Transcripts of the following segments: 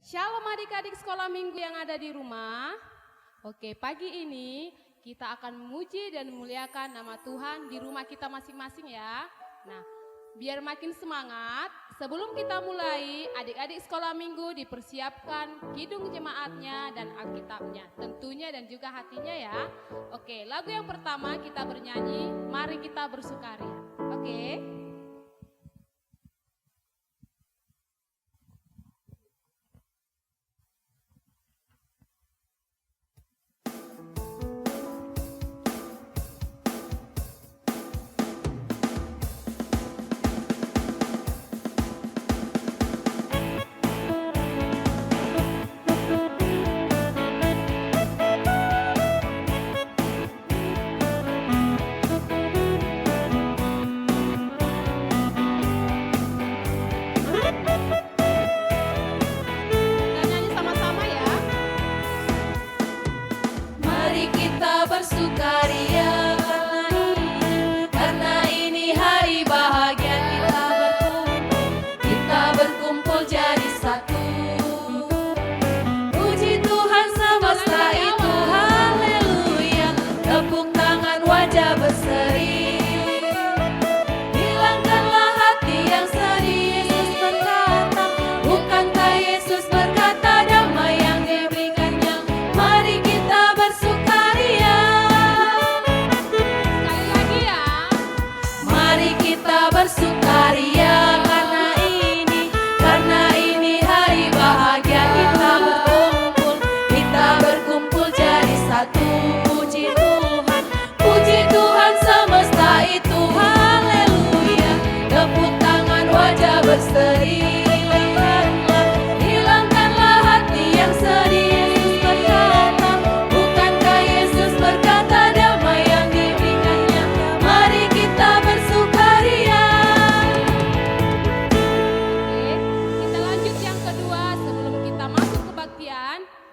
Shalom adik-adik sekolah minggu yang ada di rumah. Oke, pagi ini kita akan memuji dan memuliakan nama Tuhan di rumah kita masing-masing ya. Nah, biar makin semangat, sebelum kita mulai, adik-adik sekolah minggu dipersiapkan kidung jemaatnya dan Alkitabnya, tentunya dan juga hatinya ya. Oke, lagu yang pertama kita bernyanyi, mari kita bersukaria. Oke.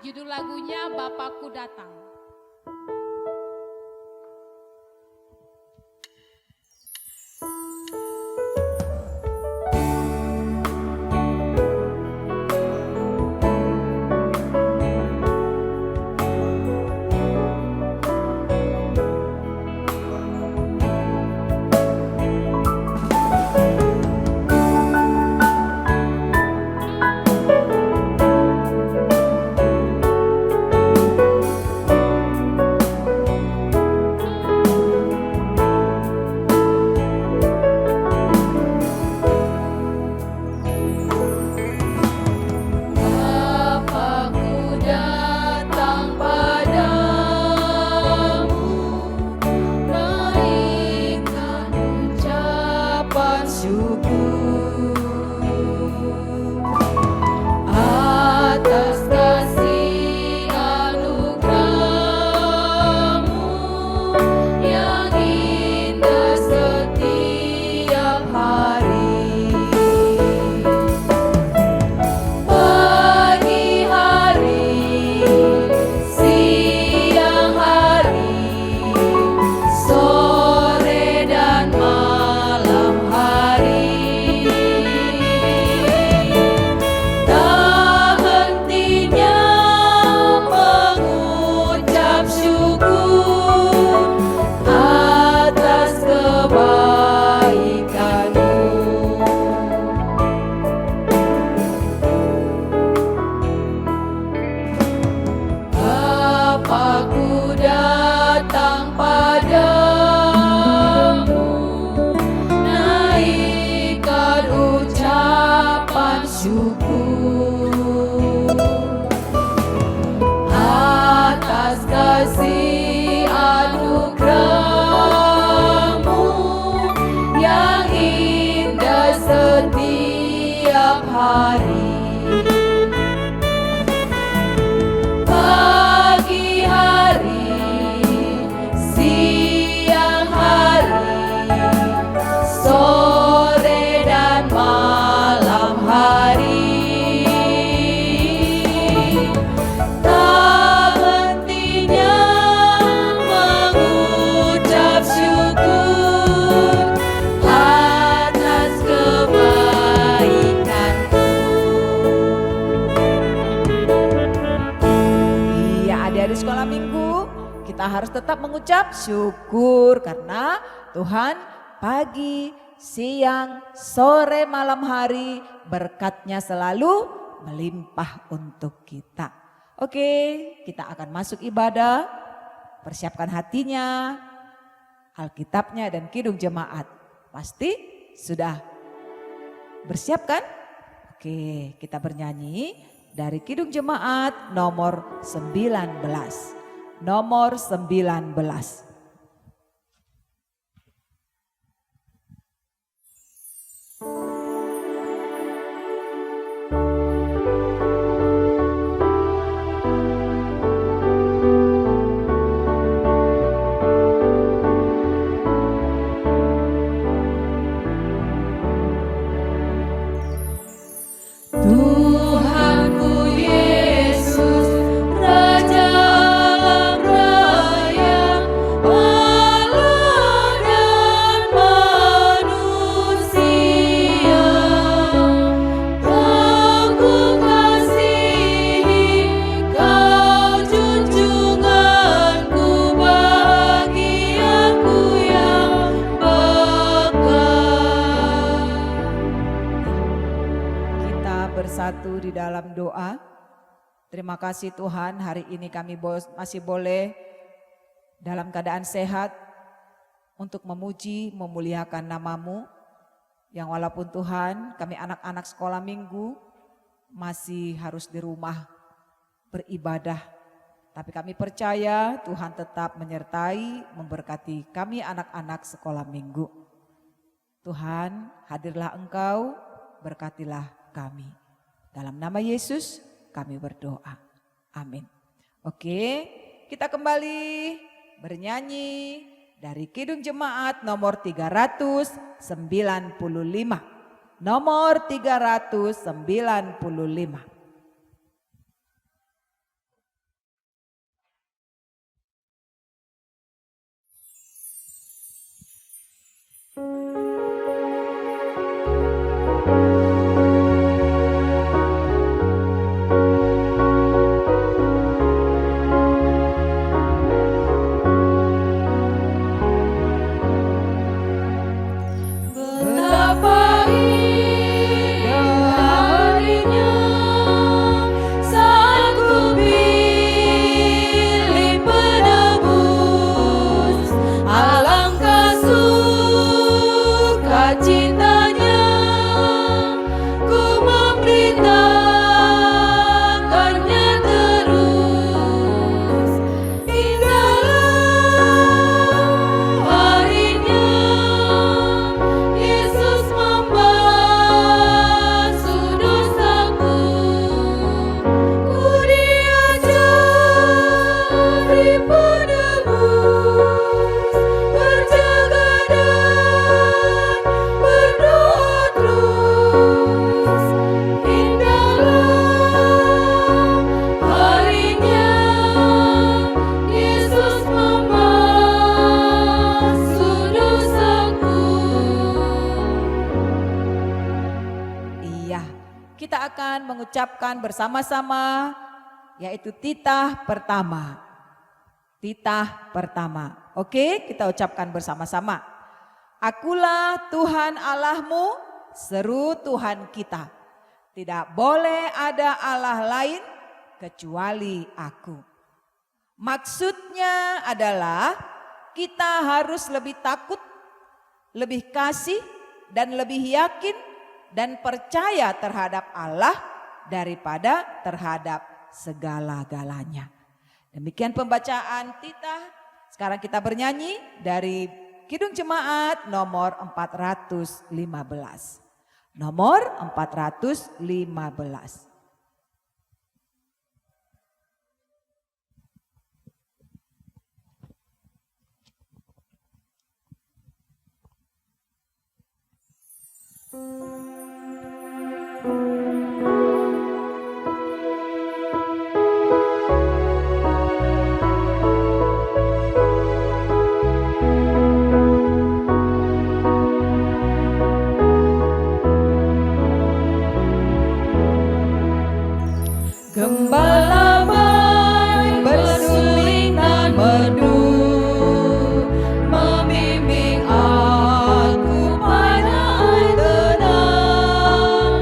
Judul lagunya Bapakku Datang. syukur atas kasih anugerah-Mu yang indah setiap hari. Pagi hari, siang hari, sore dan malam hari, tak hentinya mengucap syukur atas kebaikan-Mu. Iya, adik-adik sekolah minggu, kita harus tetap mengucap syukur karena Tuhan pagi, siang, sore, malam hari berkat-Nya selalu melimpah untuk kita. Oke, kita akan masuk ibadah. Persiapkan hatinya, Alkitabnya dan Kidung Jemaat. Pasti sudah bersiapkan? Oke, kita bernyanyi dari Kidung Jemaat nomor 19. Nomor 19. Tuhanku Yesus, Raja alam raya, Allah dan manusia, Kau kasihi, Kau junjunganku, bahagiaku yang bekal. Kita bersatu di dalam doa. Terima kasih Tuhan, hari ini kami masih boleh dalam keadaan sehat untuk memuji, memuliakan nama-Mu. Yang walaupun Tuhan, kami anak-anak sekolah minggu masih harus di rumah beribadah. Tapi kami percaya Tuhan tetap menyertai, memberkati kami anak-anak sekolah minggu. Tuhan, hadirlah Engkau, berkatilah kami. Dalam nama Yesus kami berdoa. Amin. Oke, kita kembali bernyanyi dari Kidung Jemaat nomor 395. Nomor 395. Betapa indah harinya saat ku pilih penebus, alangkah sukacitanya ku memberitakannya terus. Indahlah harinya Yesus membasuh dosaku, ku diajari penebus, berjaga dan berdoa terus. Indahlah harinya Yesus membasuh dosaku. Iya, kita akan mengucapkan bersama-sama yaitu titah pertama. Titah pertama. Oke, kita ucapkan bersama-sama. Akulah Tuhan Allahmu, seru Tuhan kita. Tidak boleh ada Allah lain kecuali aku. Maksudnya adalah kita harus lebih takut, lebih kasih, dan lebih yakin dan percaya terhadap Allah daripada terhadap segala-galanya. Demikian pembacaan kita. Sekarang kita bernyanyi dari Kidung Jemaat nomor 415. Nomor 415. Gembala baik bersuling dan merdu, membimbing aku pada air tenang,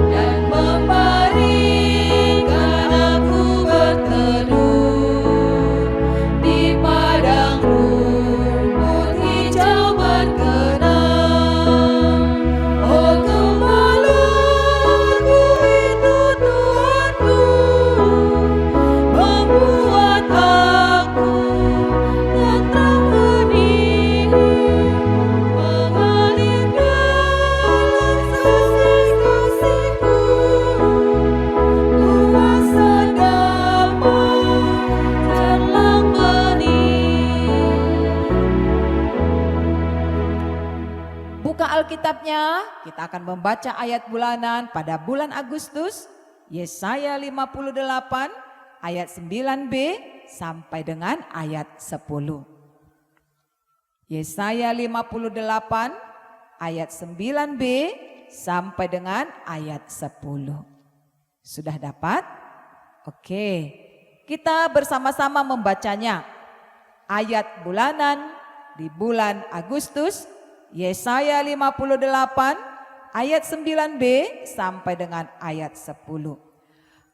dan memberikan aku berteduh di padang rumput hijau berkenang. Oh gembalaku itu Tuhanku, membuat aku tentram hening, mengalirkan kasih-kasih-Ku, kuasa damai terlang bening. Buka Alkitabnya, kita akan membaca ayat bulanan pada bulan Agustus, Yesaya 58 ayat 9b sampai dengan ayat 10. Yesaya 58 ayat 9b sampai dengan ayat 10. Sudah dapat? Oke, kita bersama-sama membacanya. Ayat bulanan di bulan Agustus, Yesaya 58 ayat 9b sampai dengan ayat 10.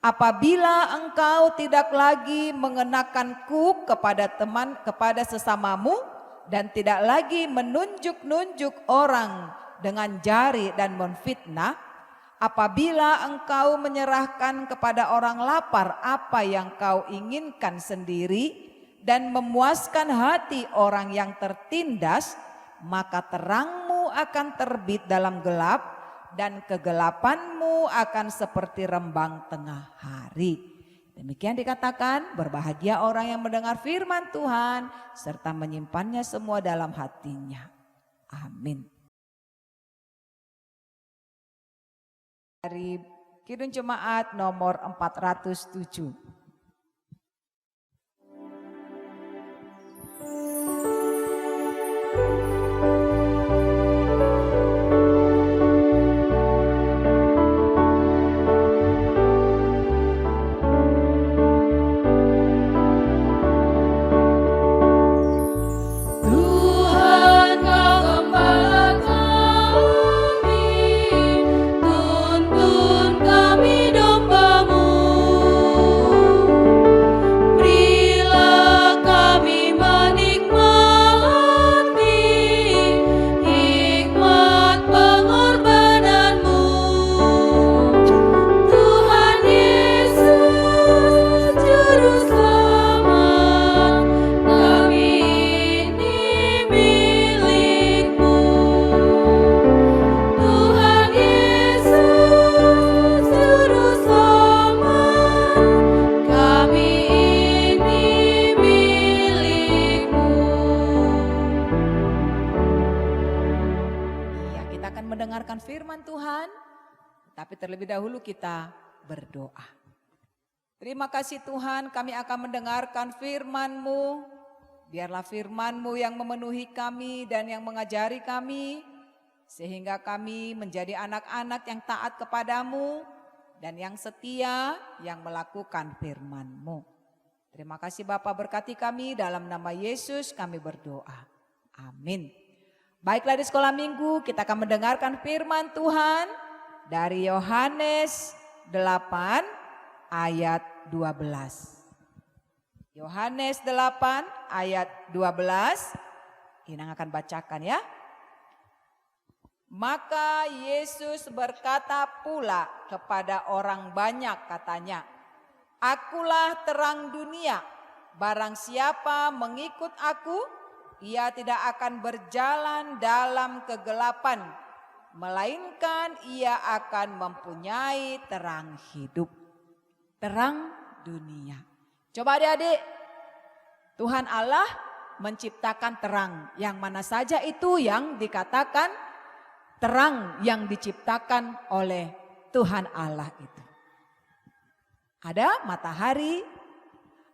Apabila engkau tidak lagi mengenakan kuk kepada sesamamu, dan tidak lagi menunjuk-nunjuk orang dengan jari dan menfitnah, apabila engkau menyerahkan kepada orang lapar apa yang kau inginkan sendiri dan memuaskan hati orang yang tertindas, maka terangmu akan terbit dalam gelap dan kegelapanmu akan seperti rembang tengah hari. Demikian dikatakan, berbahagia orang yang mendengar firman Tuhan serta menyimpannya semua dalam hatinya. Amin. Dari Kidung Jemaat nomor 407. Firman Tuhan, tapi terlebih dahulu kita berdoa. Terima kasih Tuhan, kami akan mendengarkan firman-Mu. Biarlah firman-Mu yang memenuhi kami dan yang mengajari kami, sehingga kami menjadi anak-anak yang taat kepadamu dan yang setia yang melakukan firman-Mu. Terima kasih Bapa, berkati kami, dalam nama Yesus kami berdoa. Amin. Baiklah, di sekolah minggu kita akan mendengarkan firman Tuhan dari Yohanes 8 ayat 12. Yohanes 8 ayat 12. Inang akan bacakan ya. Maka Yesus berkata pula kepada orang banyak, katanya, "Akulah terang dunia. Barang siapa mengikut aku, ia tidak akan berjalan dalam kegelapan, melainkan ia akan mempunyai terang hidup." Terang dunia. Coba adik-adik, Tuhan Allah menciptakan terang. Yang mana saja itu yang dikatakan terang yang diciptakan oleh Tuhan Allah itu. Ada matahari,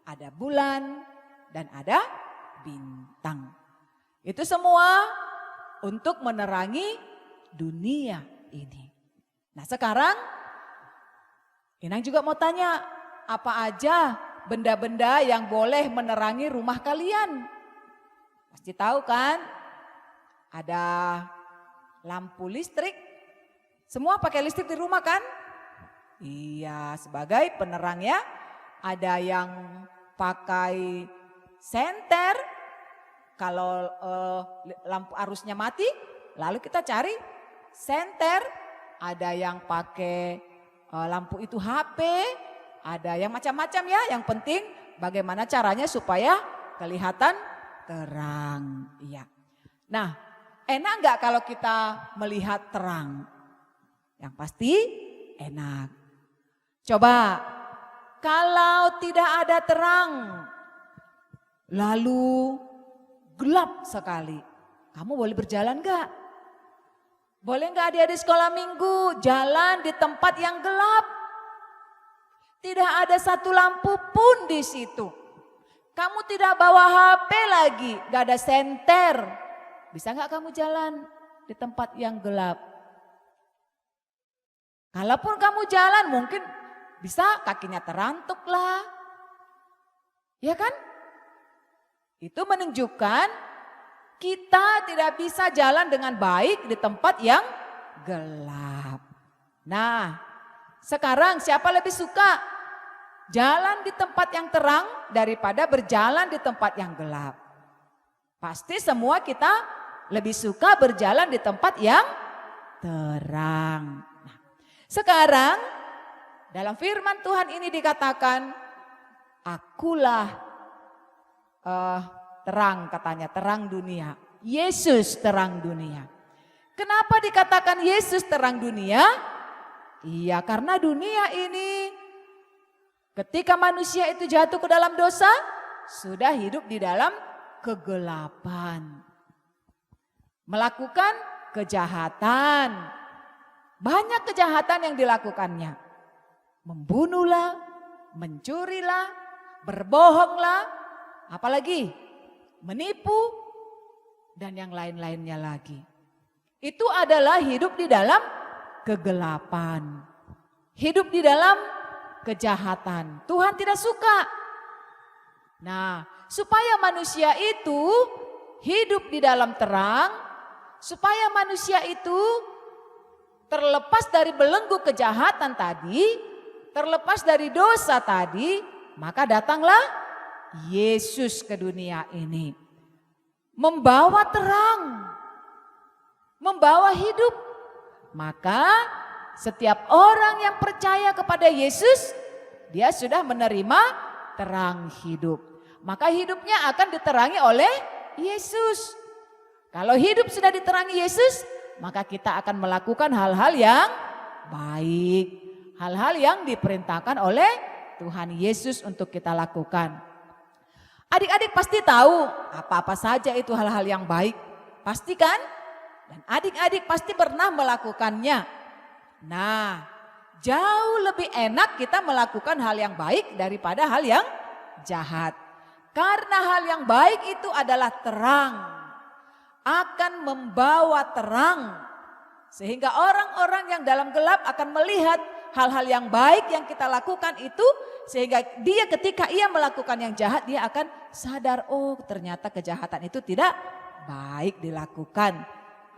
ada bulan, dan ada bintang. Itu semua untuk menerangi dunia ini. Nah sekarang Inang juga mau tanya, apa aja benda-benda yang boleh menerangi rumah kalian? Pasti tahu kan? Ada lampu listrik. Semua pakai listrik di rumah kan? Iya, sebagai penerang ya. Ada yang pakai senter. Kalau lampu arusnya mati, lalu kita cari senter. Ada yang pakai lampu itu HP, ada yang macam-macam ya. Yang penting bagaimana caranya supaya kelihatan terang. Iya. Nah, enak nggak kalau kita melihat terang? Yang pasti enak. Coba, kalau tidak ada terang, lalu gelap sekali, kamu boleh berjalan nggak? Boleh nggak adik-adik sekolah minggu jalan di tempat yang gelap? Tidak ada satu lampu pun di situ. Kamu tidak bawa HP lagi, nggak ada senter. Bisa nggak kamu jalan di tempat yang gelap? Kalaupun kamu jalan mungkin bisa kakinya terantuk lah. Ya kan? Itu menunjukkan kita tidak bisa jalan dengan baik di tempat yang gelap. Nah, sekarang siapa lebih suka jalan di tempat yang terang daripada berjalan di tempat yang gelap? Pasti semua kita lebih suka berjalan di tempat yang terang. Nah, sekarang dalam firman Tuhan ini dikatakan, akulah terang, katanya, terang dunia. Yesus terang dunia. Kenapa dikatakan Yesus terang dunia? Iya, karena dunia ini ketika manusia itu jatuh ke dalam dosa, sudah hidup di dalam kegelapan. Melakukan kejahatan. Banyak kejahatan yang dilakukannya. Membunuhlah, mencurilah, berbohonglah, apalagi menipu, dan yang lain-lainnya lagi. Itu adalah hidup di dalam kegelapan. Hidup di dalam kejahatan. Tuhan tidak suka. Nah, supaya manusia itu hidup di dalam terang, supaya manusia itu terlepas dari belenggu kejahatan tadi, terlepas dari dosa tadi, maka datanglah Yesus ke dunia ini. Membawa terang, membawa hidup. Maka setiap orang yang percaya kepada Yesus, dia sudah menerima terang hidup. Maka hidupnya akan diterangi oleh Yesus. Kalau hidup sudah diterangi Yesus, maka kita akan melakukan hal-hal yang baik. Hal-hal yang diperintahkan oleh Tuhan Yesus untuk kita lakukan. Adik-adik pasti tahu apa-apa saja itu hal-hal yang baik. Pasti kan? Dan adik-adik pasti pernah melakukannya. Nah, jauh lebih enak kita melakukan hal yang baik daripada hal yang jahat. Karena hal yang baik itu adalah terang. Akan membawa terang. Sehingga orang-orang yang dalam gelap akan melihat hal-hal yang baik yang kita lakukan itu, sehingga dia ketika ia melakukan yang jahat, dia akan sadar, oh ternyata kejahatan itu tidak baik dilakukan.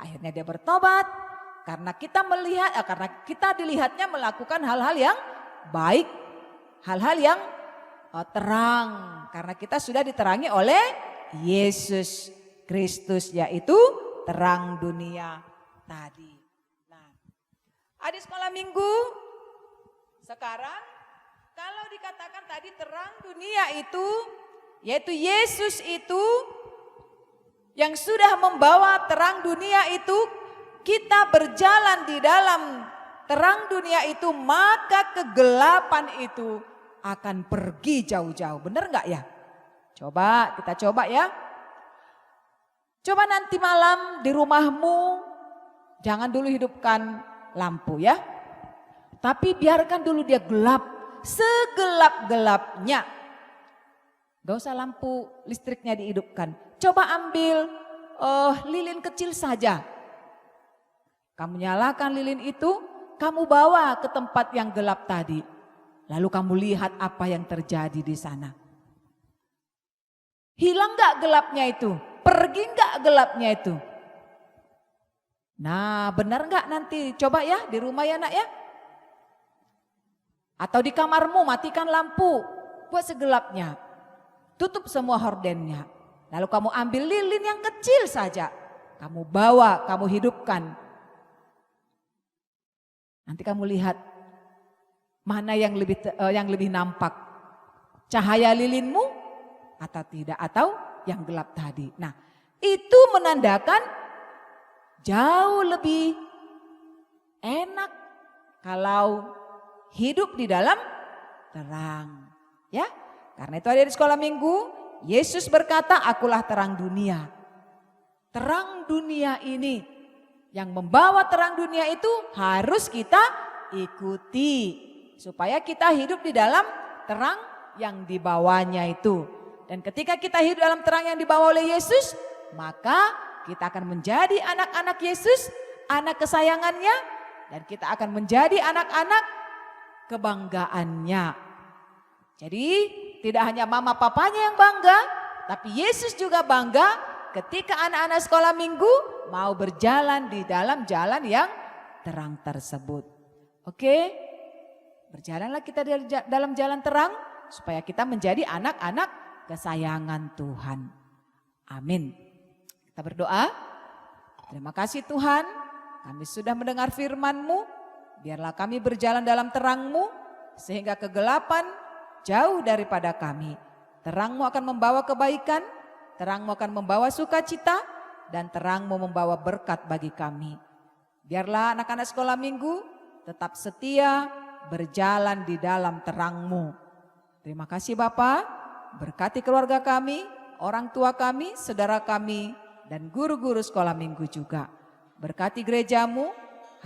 Akhirnya dia bertobat karena kita melihat, karena kita dilihatnya melakukan hal-hal yang baik, hal-hal yang terang, karena kita sudah diterangi oleh Yesus Kristus, yaitu terang dunia tadi. Adik sekolah minggu, sekarang kalau dikatakan tadi terang dunia itu, yaitu Yesus itu yang sudah membawa terang dunia itu, kita berjalan di dalam terang dunia itu, maka kegelapan itu akan pergi jauh-jauh. Benar nggak ya? Coba, kita coba ya. Coba nanti malam di rumahmu, jangan dulu hidupkan lampu ya. Tapi biarkan dulu dia gelap, segelap-gelapnya. Gak usah lampu listriknya dihidupkan. Coba ambil lilin kecil saja. Kamu nyalakan lilin itu, kamu bawa ke tempat yang gelap tadi. Lalu kamu lihat apa yang terjadi di sana. Hilang gak gelapnya itu? Pergi gak gelapnya itu? Nah, benar gak nanti? Coba ya di rumah ya nak ya. Atau di kamarmu matikan lampu, buat segelapnya. Tutup semua hordennya. Lalu kamu ambil lilin yang kecil saja. Kamu bawa, kamu hidupkan. Nanti kamu lihat mana yang lebih nampak. Cahaya lilinmu atau tidak, atau yang gelap tadi. Nah, itu menandakan jauh lebih enak kalau hidup di dalam terang. Ya, karena itu ada di sekolah minggu, Yesus berkata, akulah terang dunia. Terang dunia ini, yang membawa terang dunia itu harus kita ikuti. Supaya kita hidup di dalam terang yang dibawanya itu. Dan ketika kita hidup dalam terang yang dibawa oleh Yesus, maka kita akan menjadi anak-anak Yesus, anak kesayangannya. Dan kita akan menjadi anak-anak kebanggaannya. Jadi tidak hanya mama papanya yang bangga, tapi Yesus juga bangga ketika anak-anak sekolah minggu mau berjalan di dalam jalan yang terang tersebut. Oke, berjalanlah kita di dalam jalan terang supaya kita menjadi anak-anak kesayangan Tuhan. Amin. Kita berdoa. Terima kasih Tuhan, kami sudah mendengar firman-Mu. Biarlah kami berjalan dalam terang-Mu sehingga kegelapan jauh daripada kami. Terang-Mu akan membawa kebaikan, terang-Mu akan membawa sukacita, dan terang-Mu membawa berkat bagi kami. Biarlah anak-anak sekolah minggu tetap setia berjalan di dalam terang-Mu. Terima kasih Bapa, berkati keluarga kami, orang tua kami, saudara kami, dan guru-guru sekolah minggu juga. Berkati gereja-Mu,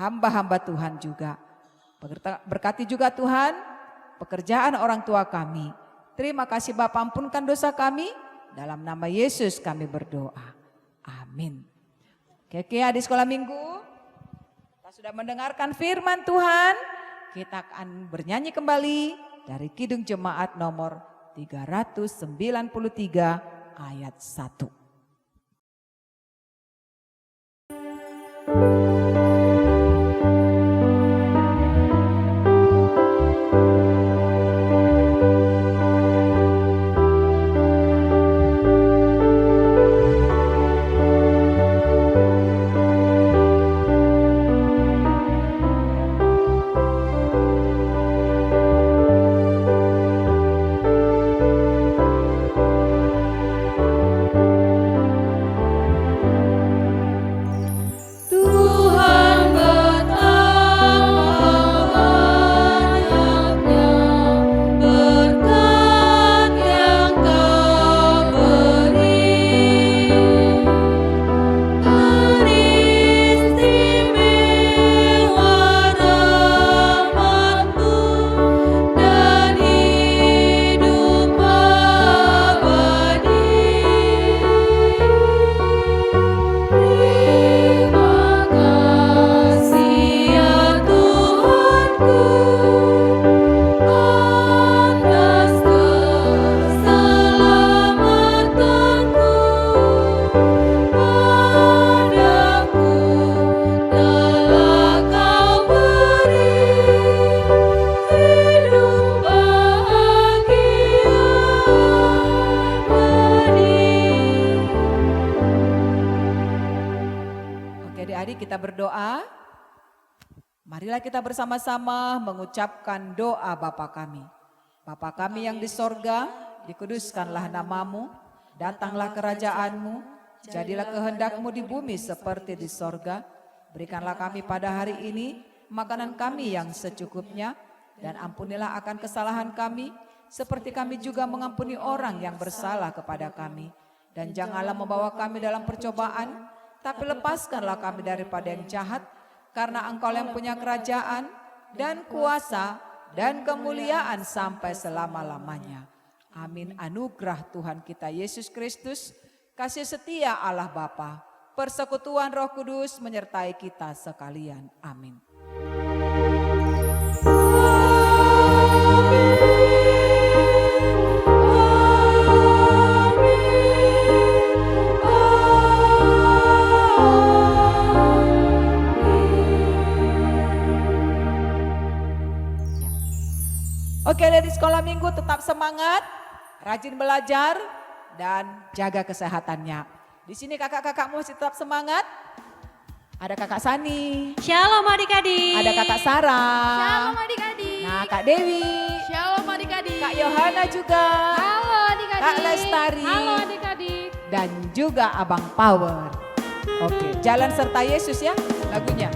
hamba-hamba Tuhan juga. Berkati juga Tuhan pekerjaan orang tua kami. Terima kasih Bapa, ampunkan dosa kami. Dalam nama Yesus kami berdoa. Amin. Oke, adik sekolah minggu, kita sudah mendengarkan firman Tuhan. Kita akan bernyanyi kembali dari Kidung Jemaat nomor 393 ayat 1. Marilah kita bersama-sama mengucapkan doa Bapa kami. Bapa kami yang di sorga, dikuduskanlah namamu, datanglah kerajaanmu, jadilah kehendakmu di bumi seperti di sorga. Berikanlah kami pada hari ini makanan kami yang secukupnya, dan ampunilah akan kesalahan kami, seperti kami juga mengampuni orang yang bersalah kepada kami. Dan janganlah membawa kami dalam percobaan, tapi lepaskanlah kami daripada yang jahat, karena Engkau yang punya kerajaan dan kuasa dan kemuliaan sampai selama-lamanya. Amin. Anugerah Tuhan kita Yesus Kristus, kasih setia Allah Bapa, persekutuan Roh Kudus menyertai kita sekalian. Amin. Oke, dari sekolah minggu tetap semangat, rajin belajar, dan jaga kesehatannya. Di sini kakak-kakakmu masih tetap semangat. Ada kakak Sani. Shalom adik-adik. Ada kakak Sarah. Shalom adik-adik. Nah, Kak Dewi. Shalom adik-adik. Kak Yohana juga. Halo adik-adik. Kak Lestari. Halo adik-adik. Dan juga Abang Power. Oke, jalan serta Yesus ya lagunya.